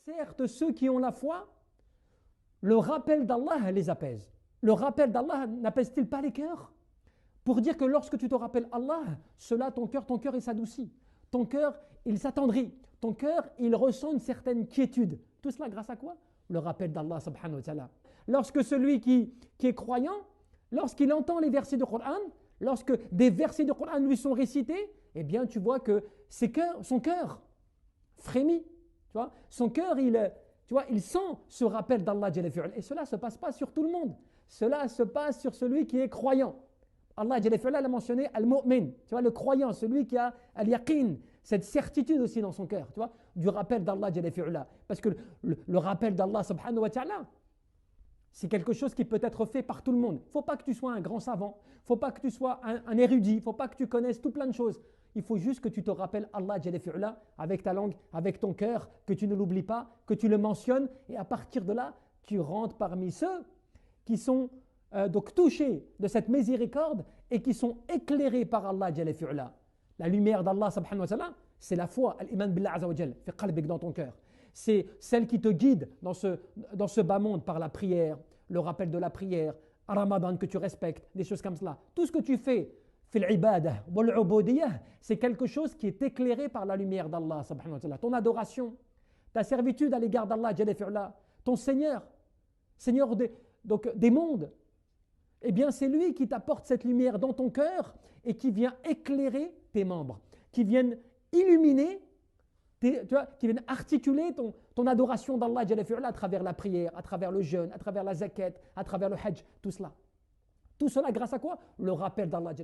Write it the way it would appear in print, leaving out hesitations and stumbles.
Certes, ceux qui ont la foi, le rappel d'Allah les apaise. Le rappel d'Allah n'apaise-t-il pas les cœurs? Pour dire que lorsque tu te rappelles Allah, cela, ton cœur il s'adoucit. Ton cœur, il s'attendrit. Ton cœur, il ressent une certaine quiétude. Tout cela grâce à quoi? Le rappel d'Allah subhanahu wa ta'ala. Lorsque celui qui est croyant, lorsqu'il entend les versets du Coran, lorsque des versets du Coran lui sont récités, eh bien tu vois que son cœur frémit. Tu vois, son cœur, il sent ce rappel d'Allah. Et cela ne se passe pas sur tout le monde. Cela se passe sur celui qui est croyant. Allah l'a mentionné, al-mu'min, tu vois, le croyant, celui qui a al-yaqin, cette certitude aussi dans son cœur, tu vois, du rappel d'Allah. Parce que le rappel d'Allah subhanahu wa ta'ala, c'est quelque chose qui peut être fait par tout le monde. Il ne faut pas que tu sois un grand savant, il ne faut pas que tu sois un érudit, il ne faut pas que tu connaisses tout plein de choses. Il faut juste que tu te rappelles Allah avec ta langue, avec ton cœur, que tu ne l'oublies pas, que tu le mentionnes, et à partir de là, tu rentres parmi ceux qui sont donc touchés de cette miséricorde et qui sont éclairés par Allah. La lumière d'Allah subhanahu wa ta'ala, c'est la foi, al-iman billah azza wa jal, fi qalbik, dans ton cœur. C'est celle qui te guide dans ce bas monde par la prière, le rappel de la prière, un Ramadan que tu respectes, des choses comme cela. Tout ce que tu fais, fil ibadah wal ubudiyah, c'est quelque chose qui est éclairé par la lumière d'Allah subhanahu wa ta'ala. Ton adoration, ta servitude à l'égard d'Allah, ton Seigneur des mondes, eh bien c'est lui qui t'apporte cette lumière dans ton cœur et qui vient éclairer tes membres, qui viennent illuminer, qui viennent articuler ton adoration d'Allah à travers la prière, à travers le jeûne, à travers la zakat, à travers le hajj, tout cela. Tout cela grâce à quoi? Le rappel d'Allah.